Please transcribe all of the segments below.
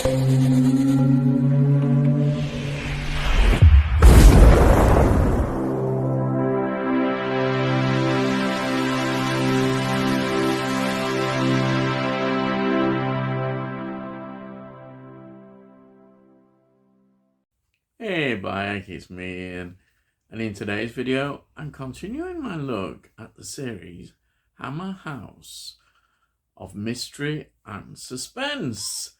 Hey, Bayek, it's me Ian, and in today's video, I'm continuing my look at the series Hammer House of Mystery and Suspense.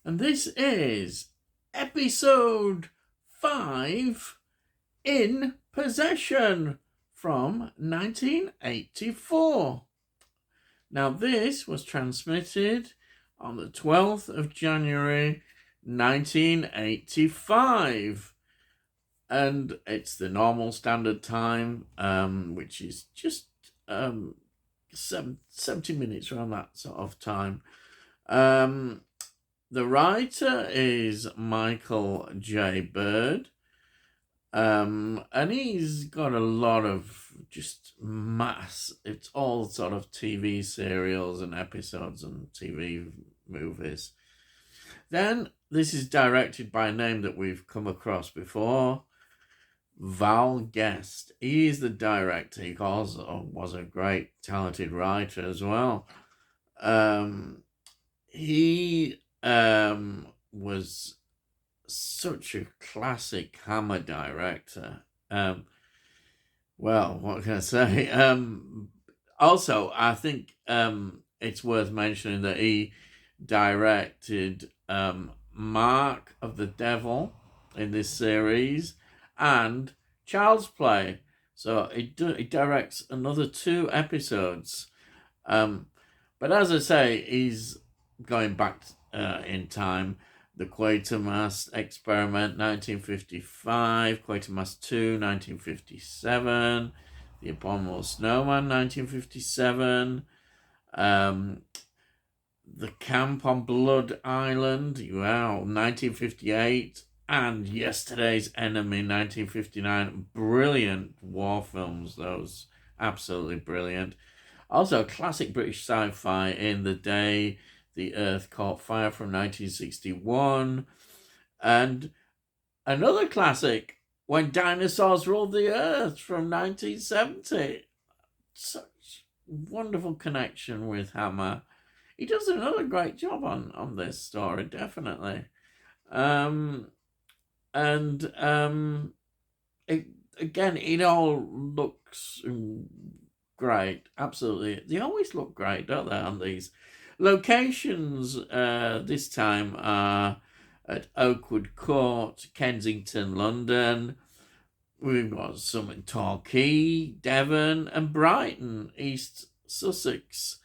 And this is episode 5, In Possession, from 1984. Now, this was transmitted on the 12th of January 1985, and it's the normal standard time, which is just 70 minutes, around that sort of time. The writer is Michael J. Bird, and he's got a lot of just it's all sort of TV serials and episodes and TV movies. Then this is directed by a name that we've come across before, Val Guest. He is the director. He also was a great talented writer as well. He was such a classic Hammer director. Well, what can I say? Also, I think it's worth mentioning that he directed Mark of the Devil in this series and Child's Play. So he directs another 2 episodes. But as I say, he's going back in time. The Quatermass Experiment, 1955. Quatermass 2, 1957. The Abominable Snowman, 1957. The Camp on Blood Island, wow, 1958. And Yesterday's Enemy, 1959. Brilliant war films, those. Absolutely brilliant. Also, classic British sci-fi, In the Day the Earth Caught Fire, from 1961. And another classic, When Dinosaurs Ruled the Earth, from 1970. Such wonderful connection with Hammer. He does another great job on this story, definitely. It all looks great. Absolutely. They always look great, don't they, on these? Locations this time are at Oakwood Court, Kensington, London. We've got some in Torquay, Devon, and Brighton, East Sussex.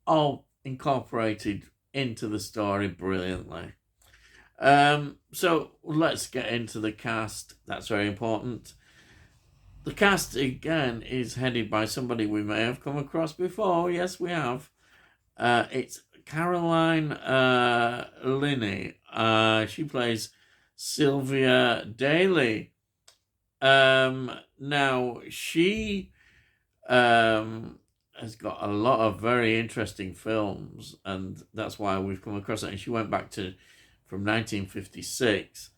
All incorporated into the story brilliantly. So let's get into the cast. That's very important. The cast, again, is headed by somebody we may have come across before. Yes, we have. It's Caroline Linney. She plays Sylvia Daly. Now, she has got a lot of very interesting films, and that's why we've come across it. And she went back from 1956.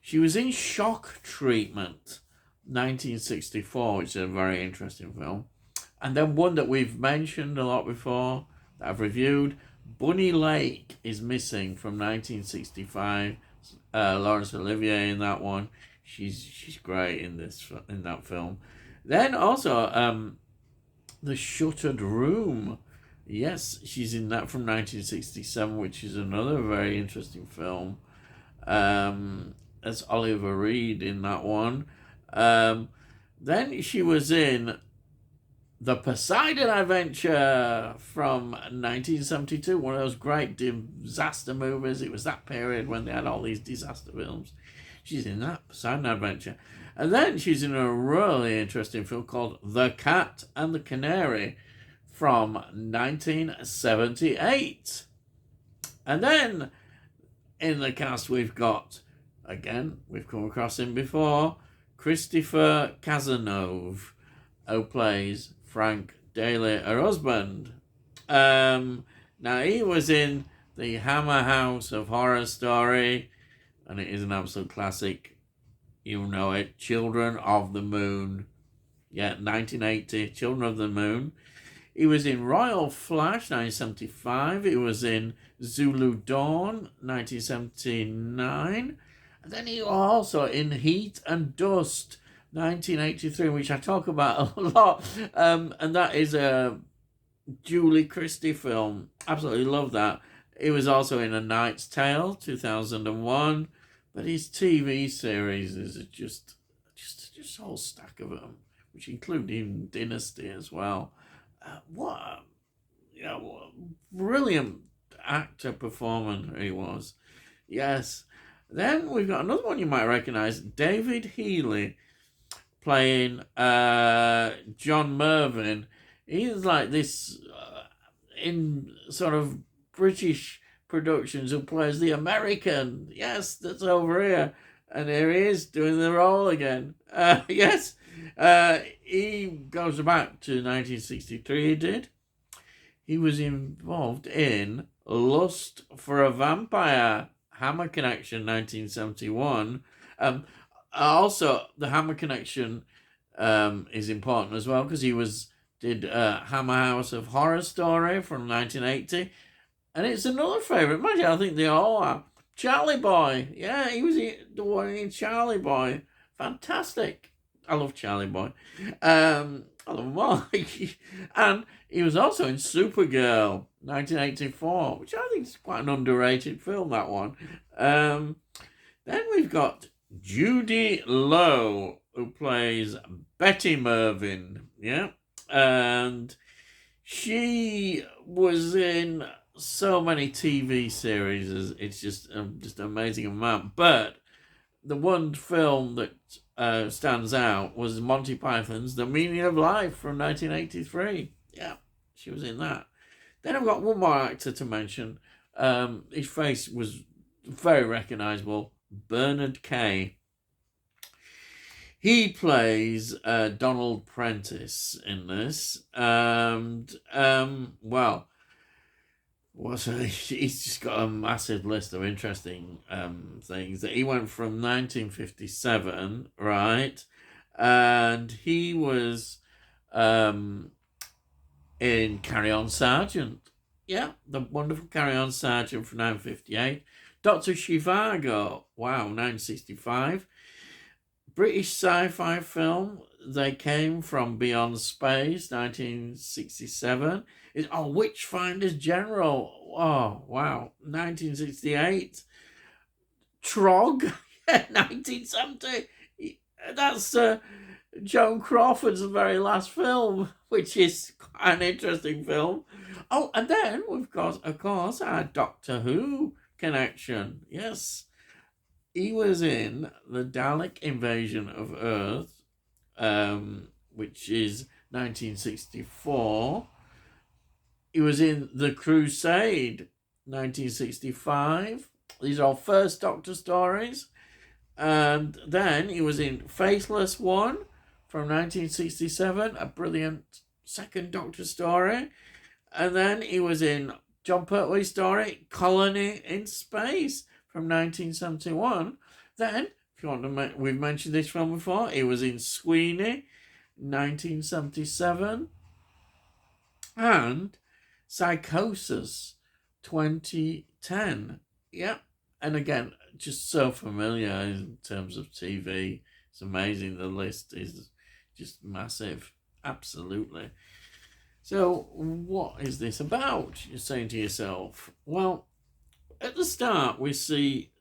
She was in Shock Treatment, 1964, which is a very interesting film. And then one that we've mentioned a lot before, that I've reviewed, Bunny Lake is Missing, from 1965. Laurence Olivier in that one. She's great in that film. Then also The Shuttered Room. Yes, she's in that, from 1967, which is another very interesting film. That's Oliver Reed in that one. Then she was in The Poseidon Adventure, from 1972, one of those great disaster movies. It was that period when they had all these disaster films. She's in that, Poseidon Adventure. And then she's in a really interesting film called The Cat and the Canary, from 1978. And then in the cast we've got, again, we've come across him before, Christopher Cazenove, who plays Frank Daly, her husband. Now, he was in the Hammer House of Horror Story, and it is an absolute classic. You know it. Children of the Moon. Yeah, 1980, Children of the Moon. He was in Royal Flash, 1975. He was in Zulu Dawn, 1979. And then he was also in Heat and Dust, 1983, which I talk about a lot. And that is a Julie Christie film. Absolutely love that. He was also in A Knight's Tale, 2001. But his TV series is just a whole stack of them, which include even Dynasty as well. What a brilliant actor performer he was. Yes. Then we've got another one you might recognise, David Healy, playing John Mervyn. He's like this in sort of British productions who plays the American. Yes, that's over here. And here he is doing the role again. Yes. He goes back to 1963, he did. He was involved in Lust for a Vampire, Hammer Connection, 1971. Also, the Hammer Connection is important as well because he did Hammer House of Horror Story from 1980. And it's another favourite. Imagine, I think they all are. Charlie Boy. Yeah, he was the one in Charlie Boy. Fantastic. I love Charlie Boy. I love them all. And he was also in Supergirl, 1984, which I think is quite an underrated film, that one. Then we've got Judy Lowe, who plays Betty Mervyn. Yeah. And she was in so many TV series. It's just an amazing amount. But the one film that stands out was Monty Python's The Meaning of Life from 1983. Yeah, she was in that. Then I've got one more actor to mention. His face was very recognisable. Bernard Kay. He plays Donald Prentice in this. And, well, he's just got a massive list of interesting things. That he went from 1957, right? And he was in Carry On Sergeant. Yeah, the wonderful Carry On Sergeant from 1958. Dr. Zhivago, wow, 1965. British sci-fi film, They Came from Beyond Space, 1967. Witchfinder's General, oh, wow, 1968. Trog, 1970. That's Joan Crawford's very last film, which is quite an interesting film. Oh, and then we've got, of course, our Doctor Who connection. Yes. He was in the Dalek Invasion of Earth, which is 1964. He was in The Crusade, 1965. These are all First Doctor stories. And then he was in Faceless One from 1967, a brilliant Second Doctor story. And then he was in John Pertwee's story, Colony in Space, from 1971. Then, if you want to, we've mentioned this film before. He was in Sweeney, 1977, and Psychosis, 2010. Yeah, and again, just so familiar in terms of TV. It's amazing. The list is just massive. Absolutely. So, what is this about? You're saying to yourself, well, at the start, we see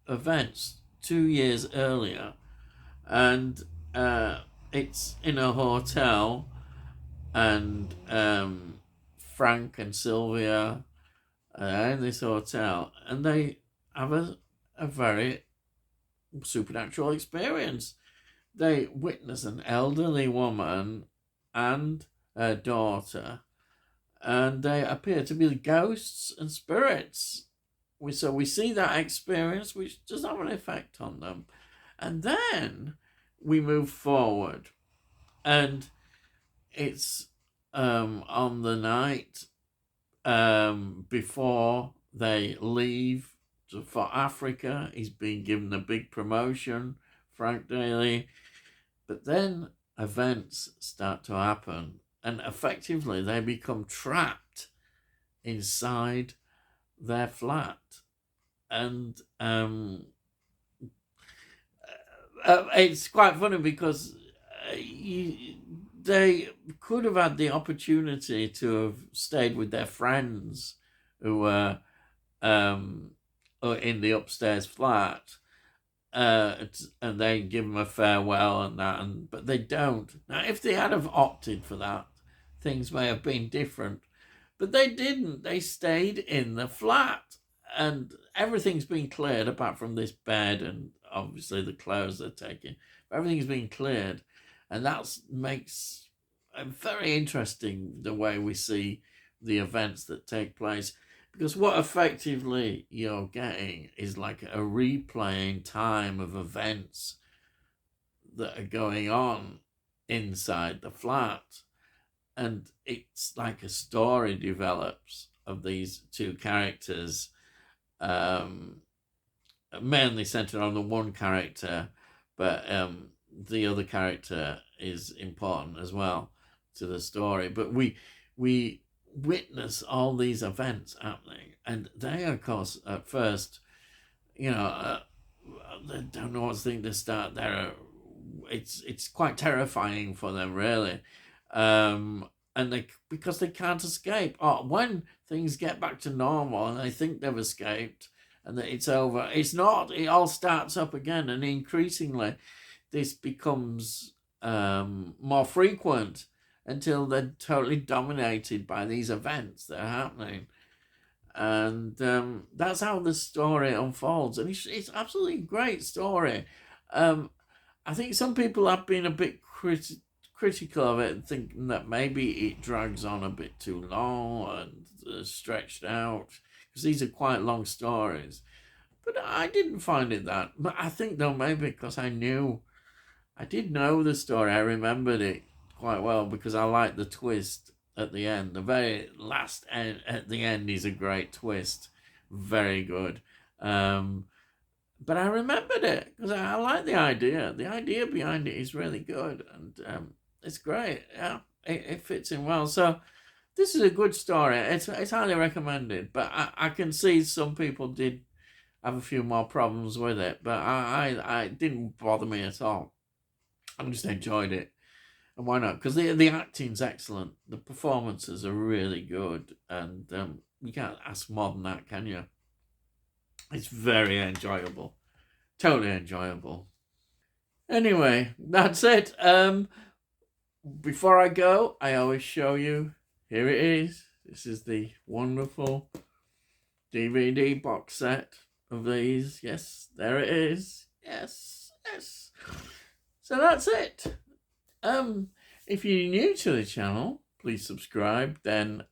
events 2 years earlier, and it's in a hotel, and Frank and Sylvia are in this hotel, and they have a very supernatural experience. They witness an elderly woman and her daughter, and they appear to be ghosts and spirits. So we see that experience, which does have an effect on them. And then we move forward. And it's on the night before they leave for Africa. He's been given a big promotion, Frank Daly. But then events start to happen, and effectively they become trapped inside their flat. And it's quite funny because they could have had the opportunity to have stayed with their friends who were in the upstairs flat, and they give them a farewell and that, but they don't. Now, if they had have opted for that, things may have been different, but they didn't. They stayed in the flat, and everything's been cleared apart from this bed and obviously the clothes they're taking. Everything's been cleared, and that makes very interesting the way we see the events that take place. Because what effectively you're getting is like a replaying time of events that are going on inside the flat. And it's like a story develops of these two characters, mainly centered on the one character, but the other character is important as well to the story. But we witness all these events happening, and they, of course, at first, they don't know what to think to start. It's quite terrifying for them, really, and because they can't escape. Or when things get back to normal and they think they've escaped and that it's over, it's not. It all starts up again, and increasingly, this becomes more frequent until they're totally dominated by these events that are happening. And that's how the story unfolds. And it's absolutely a great story. I think some people have been a bit critical of it, thinking that maybe it drags on a bit too long and stretched out, because these are quite long stories. But I didn't find it that. But I think, though, maybe because I did know the story. I remembered it quite well because I liked the twist at the end. The very last end at the end is a great twist. Very good. But I remembered it because I like the idea. The idea behind it is really good, and it's great. Yeah, it fits in well. So this is a good story. It's highly recommended. But I can see some people did have a few more problems with it. But I didn't bother me at all. I just enjoyed it. And why not? Because the acting's excellent. The performances are really good. And you can't ask more than that, can you? It's very enjoyable. Totally enjoyable. Anyway, that's it. Before I go, I always show you. Here it is. This is the wonderful DVD box set of these. Yes, there it is. Yes. So that's it. If you're new to the channel, please subscribe. Then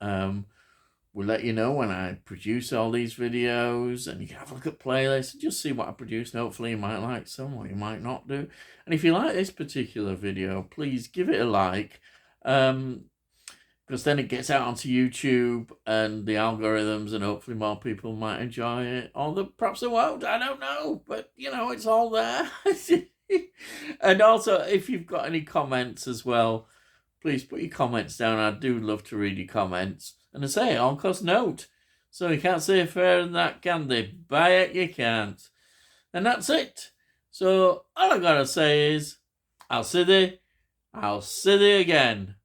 we'll let you know when I produce all these videos, and you can have a look at playlists and just see what I produce. And hopefully you might like some, or you might not do. And if you like this particular video, please give it a like, because then it gets out onto YouTube and the algorithms, and hopefully more people might enjoy it. Or perhaps they won't. I don't know, but it's all there. And also, if you've got any comments as well, please put your comments down. I do love to read your comments. And I say it on cost note. So you can't say fairer than that, can they? Buy it, you can't. And that's it. So all I gotta say is, I'll see thee again.